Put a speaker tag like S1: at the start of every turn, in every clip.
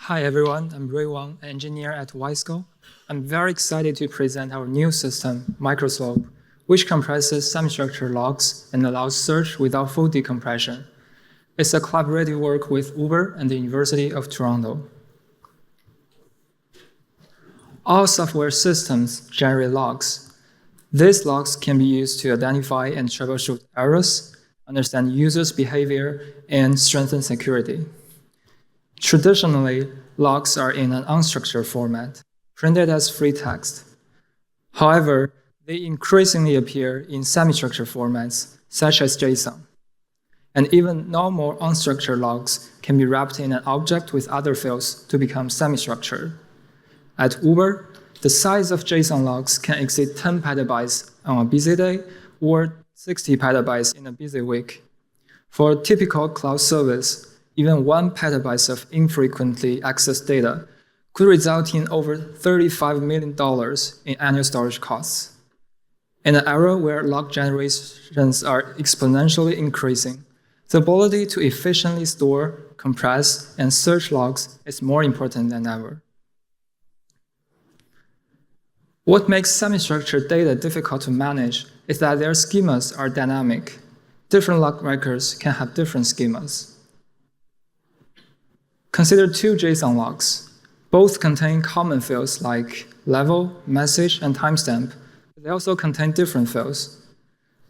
S1: Hi everyone, I'm Wang, an engineer at YScope. I'm very excited to present our new system, mSlope, which compresses semi-structured logs and allows search without full decompression. It's a collaborative work with Uber and the University of Toronto. All software systems generate logs. These logs can be used to identify and troubleshoot errors, understand users' behavior, and strengthen security. Traditionally, logs are in an unstructured format, printed as free text. However, they increasingly appear in semi-structured formats, such as JSON. And even normal unstructured logs can be wrapped in an object with other fields to become semi-structured. At Uber, the size of JSON logs can exceed 10 petabytes on a busy day or 60 petabytes in a busy week. For a typical cloud service, even 1 petabyte of infrequently accessed data could result in over $35 million in annual storage costs. In an era where log generations are exponentially increasing, the ability to efficiently store, compress, and search logs is more important than ever. What makes semi-structured data difficult to manage is that their schemas are dynamic. Different log records can have different schemas. Consider 2 JSON logs. Both contain common fields like level, message, and timestamp. They also contain different fields.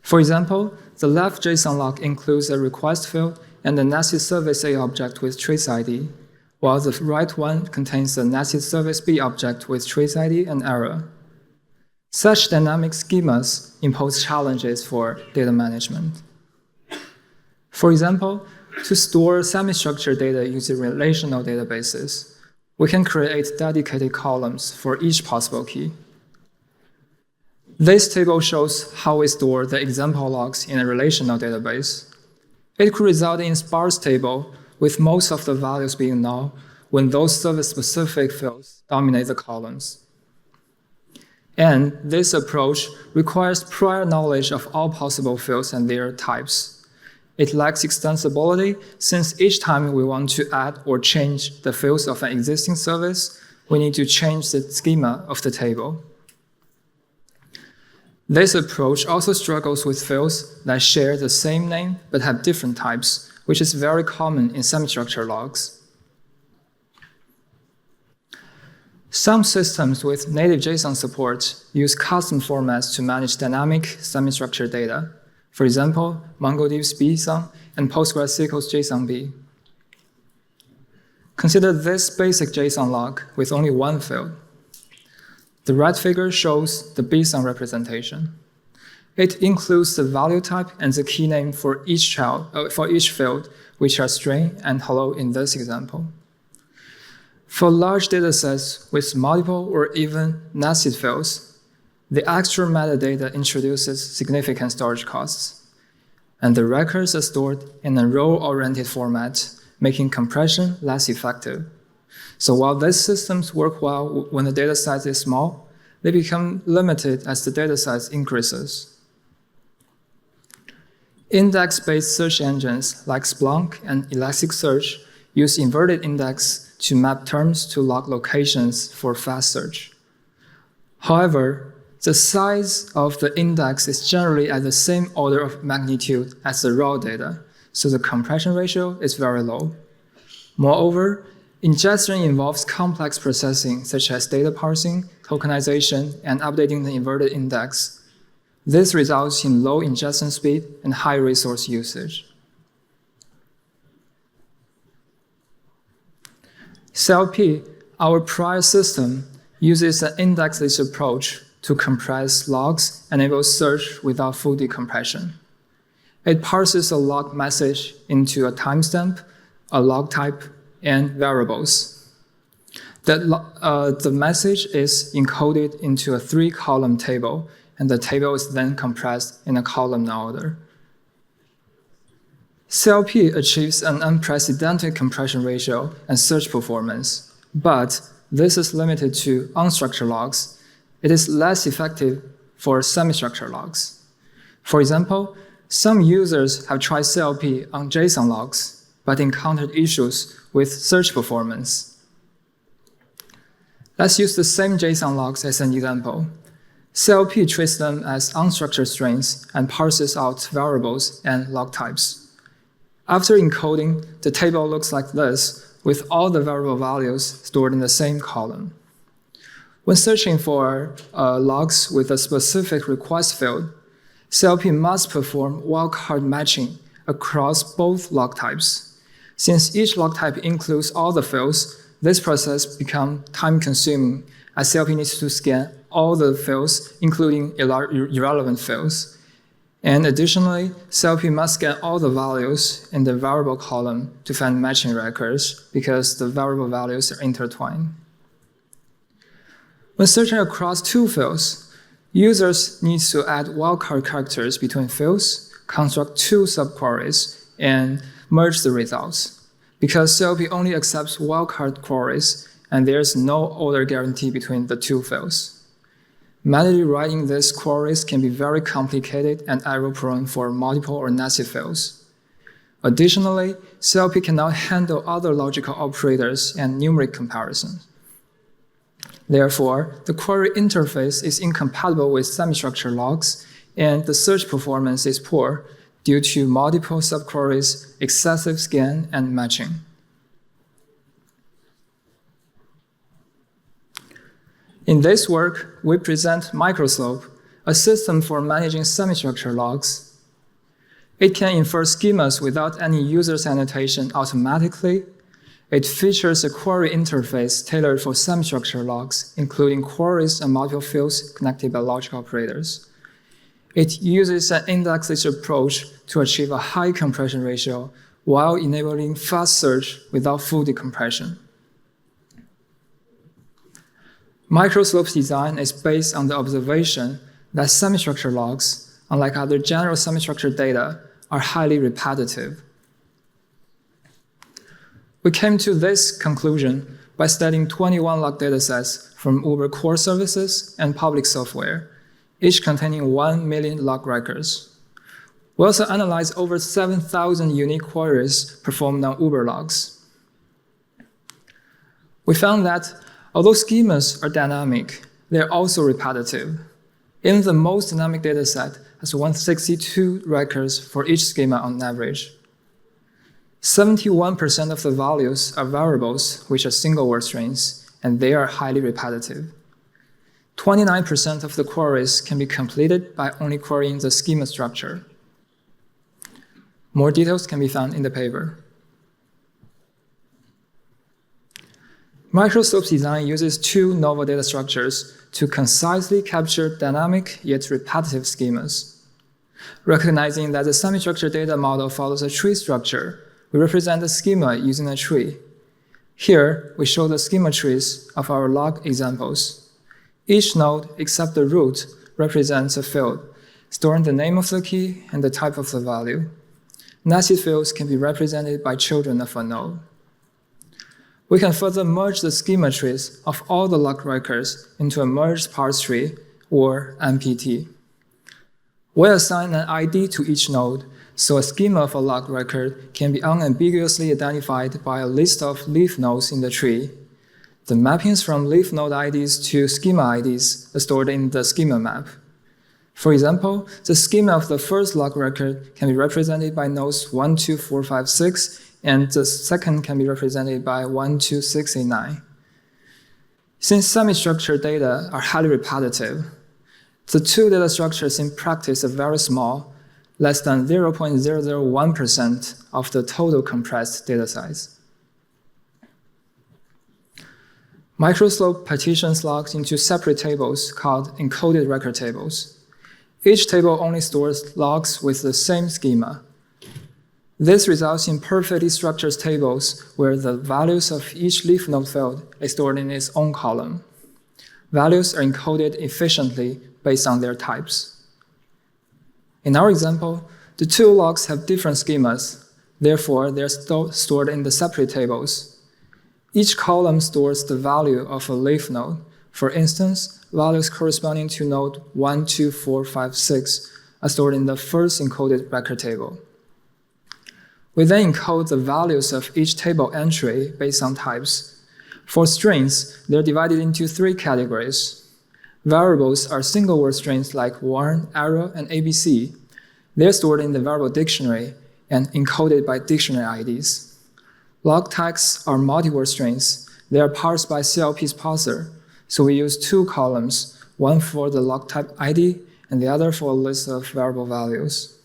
S1: For example, the left JSON log includes a request field and a nested service A object with trace ID, while the right one contains a nested service B object with trace ID and error. Such dynamic schemas impose challenges for data management. For example, to store semi-structured data using relational databases, we can create dedicated columns for each possible key. This table shows how we store the example logs in a relational database. It could result in a sparse table with most of the values being null when those service-specific fields dominate the columns. And this approach requires prior knowledge of all possible fields and their types. It lacks extensibility since each time we want to add or change the fields of an existing service, we need to change the schema of the table. This approach also struggles with fields that share the same name but have different types, which is very common in semi-structured logs. Some systems with native JSON support use custom formats to manage dynamic semi-structured data. For example, MongoDB's JSON and PostgreSQL's JSONB. Consider this basic JSON log with only one field. The right figure shows the JSON representation. It includes the value type and the key name for each field, which are string and hello in this example. For large datasets with multiple or even nested fields, the extra metadata introduces significant storage costs, and the records are stored in a row-oriented format, making compression less effective. So while these systems work well when the data size is small, they become limited as the data size increases. Index-based search engines like Splunk and Elasticsearch use inverted index to map terms to log locations for fast search. However, the size of the index is generally at the same order of magnitude as the raw data, so the compression ratio is very low. Moreover, ingestion involves complex processing such as data parsing, tokenization, and updating the inverted index. This results in low ingestion speed and high resource usage. CLP, our prior system, uses an indexless approach to compress logs, enable search without full decompression. It parses a log message into a timestamp, a log type, and variables. The message is encoded into a 3-column table, and the table is then compressed in a column order. CLP achieves an unprecedented compression ratio and search performance, but this is limited to unstructured logs. It is less effective for semi-structured logs. For example, some users have tried CLP on JSON logs, but encountered issues with search performance. Let's use the same JSON logs as an example. CLP treats them as unstructured strings and parses out variables and log types. After encoding, the table looks like this, with all the variable values stored in the same column. When searching for logs with a specific request field, CLP must perform wildcard matching across both log types. Since each log type includes all the fields, this process becomes time-consuming, as CLP needs to scan all the fields, including irrelevant fields. And additionally, CLP must scan all the values in the variable column to find matching records, because the variable values are intertwined. When searching across two fields, users need to add wildcard characters between fields, construct two subqueries, and merge the results. Because CLP only accepts wildcard queries, and there's no order guarantee between the two fields. Manually writing these queries can be very complicated and error-prone for multiple or nested fields. Additionally, CLP cannot handle other logical operators and numeric comparisons. Therefore, the query interface is incompatible with semi-structured logs, and the search performance is poor due to multiple subqueries, excessive scan, and matching. In this work, we present mSlope, a system for managing semi-structured logs. It can infer schemas without any user's annotation automatically. It features a query interface tailored for semi-structured logs, including queries and multiple fields connected by logic operators. It uses an indexless approach to achieve a high compression ratio while enabling fast search without full decompression. mSlope's design is based on the observation that semi-structured logs, unlike other general semi-structured data, are highly repetitive. We came to this conclusion by studying 21 log datasets from Uber core services and public software, each containing 1 million log records. We also analyzed over 7,000 unique queries performed on Uber logs. We found that although schemas are dynamic, they're also repetitive. Even the most dynamic dataset has 162 records for each schema on average. 71% of the values are variables, which are single-word strings, and they are highly repetitive. 29% of the queries can be completed by only querying the schema structure. More details can be found in the paper. mSlope's design uses two novel data structures to concisely capture dynamic yet repetitive schemas. Recognizing that the semi-structured data model follows a tree structure, we represent the schema using a tree. Here, we show the schema trees of our log examples. Each node, except the root, represents a field, storing the name of the key and the type of the value. Nested fields can be represented by children of a node. We can further merge the schema trees of all the log records into a merged parse tree, or MPT. We assign an ID to each node, so a schema of a log record can be unambiguously identified by a list of leaf nodes in the tree. The mappings from leaf node IDs to schema IDs are stored in the schema map. For example, the schema of the first log record can be represented by nodes 1, 2, 4, 5, 6, and the second can be represented by 1, 2, 6, 8, 9. Since semi-structured data are highly repetitive, the two data structures in practice are very small, less than 0.001% of the total compressed data size. mSlope partitions logs into separate tables called encoded record tables. Each table only stores logs with the same schema. This results in perfectly structured tables where the values of each leaf node field is stored in its own column. Values are encoded efficiently based on their types. In our example, the two logs have different schemas, therefore they're stored in the separate tables. Each column stores the value of a leaf node. For instance, values corresponding to node 1, 2, 4, 5, 6 are stored in the first encoded record table. We then encode the values of each table entry based on types. For strings, they're divided into 3 categories. Variables are single-word strings like warn, arrow, and ABC. They're stored in the variable dictionary and encoded by dictionary IDs. Log tags are multi-word strings. They are parsed by CLP's parser, so we use 2 columns, one for the log type ID and the other for a list of variable values.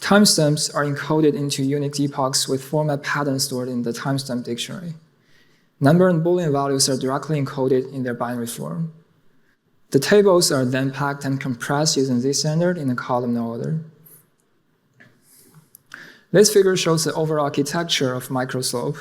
S1: Timestamps are encoded into Unix epochs with format patterns stored in the timestamp dictionary. Number and Boolean values are directly encoded in their binary form. The tables are then packed and compressed using Zstandard in a columnar order. This figure shows the overall architecture of microslope.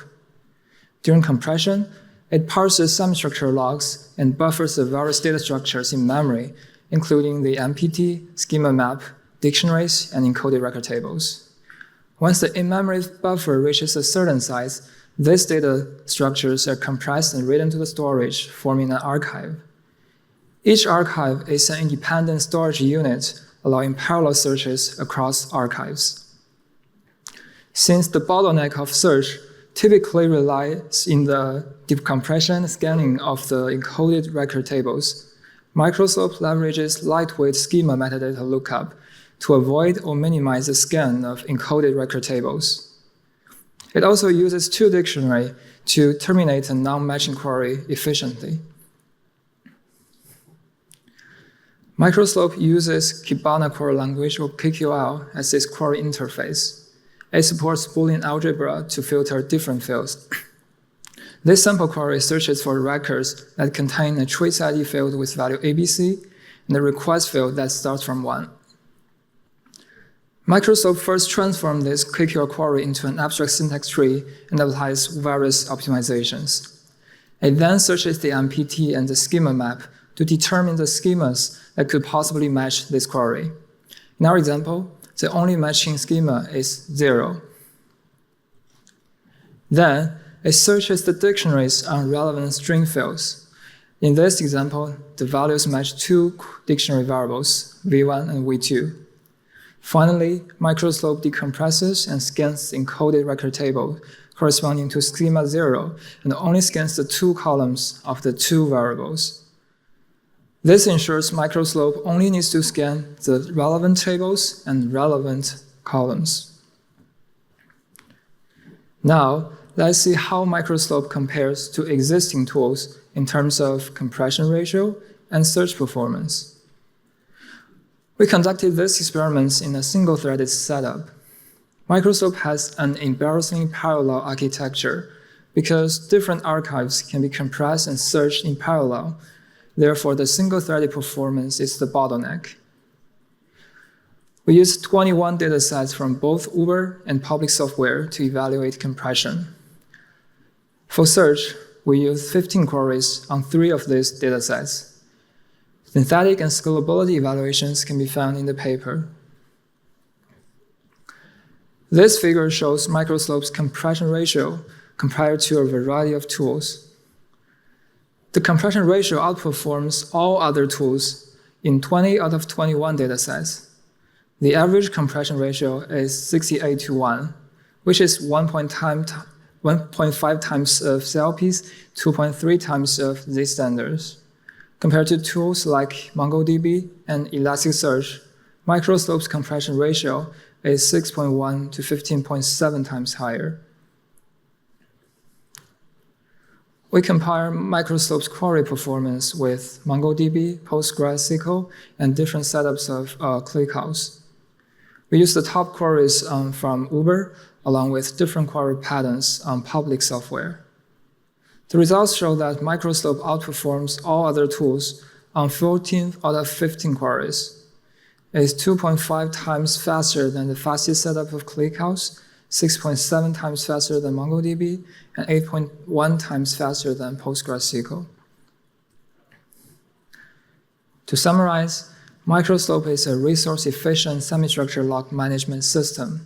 S1: During compression, it parses semi-structure logs and buffers the various data structures in memory, including the MPT, schema map, dictionaries, and encoded record tables. Once the in-memory buffer reaches a certain size, these data structures are compressed and written to the storage, forming an archive. Each archive is an independent storage unit, allowing parallel searches across archives. Since the bottleneck of search typically relies in the decompression and scanning of the encoded record tables, microslope leverages lightweight schema metadata lookup to avoid or minimize the scan of encoded record tables. It also uses toDictionary to terminate a non-matching query efficiently. Microslope uses Kibana query language, or KQL, as its query interface. It supports Boolean algebra to filter different fields. This sample query searches for records that contain a trace ID field with value ABC and a request field that starts from 1. Microslope first transformed this KQL query into an abstract syntax tree and applies various optimizations. It then searches the MPT and the schema map to determine the schemas that could possibly match this query. In our example, the only matching schema is 0. Then, it searches the dictionaries on relevant string fields. In this example, the values match 2 dictionary variables, v1 and v2. Finally, microslope decompresses and scans the encoded record table corresponding to schema 0 and only scans the 2 columns of the 2 variables. This ensures microslope only needs to scan the relevant tables and relevant columns. Now, let's see how microslope compares to existing tools in terms of compression ratio and search performance. We conducted these experiments in a single-threaded setup. Microslope has an embarrassingly parallel architecture because different archives can be compressed and searched in parallel. Therefore, the single-threaded performance is the bottleneck. We used 21 datasets from both Uber and public software to evaluate compression. For search, we used 15 queries on 3 of these datasets. Synthetic and scalability evaluations can be found in the paper. This figure shows microslope's compression ratio compared to a variety of tools. The compression ratio outperforms all other tools in 20 out of 21 datasets. The average compression ratio is 68:1, which is 1.5 times of CLP's, 2.3 times of Zstandard's. Compared to tools like MongoDB and Elasticsearch, microslope's compression ratio is 6.1 to 15.7 times higher. We compare microslope's query performance with MongoDB, PostgreSQL, and different setups of ClickHouse. We use the top queries from Uber, along with different query patterns on public software. The results show that microslope outperforms all other tools on 14 out of 15 queries. It is 2.5 times faster than the fastest setup of ClickHouse, 6.7 times faster than MongoDB, and 8.1 times faster than PostgreSQL. To summarize, microslope is a resource-efficient semi-structured log management system.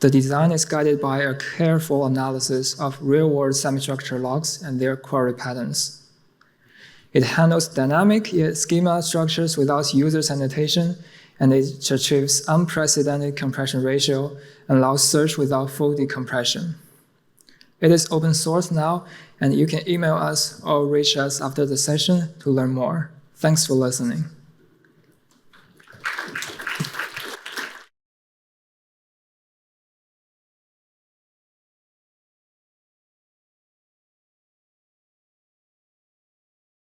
S1: The design is guided by a careful analysis of real-world semi-structured logs and their query patterns. It handles dynamic schema structures without user's annotation, and it achieves unprecedented compression ratio and allows search without full decompression. It is open source now And you can email us or reach us after the session to learn more. Thanks for listening.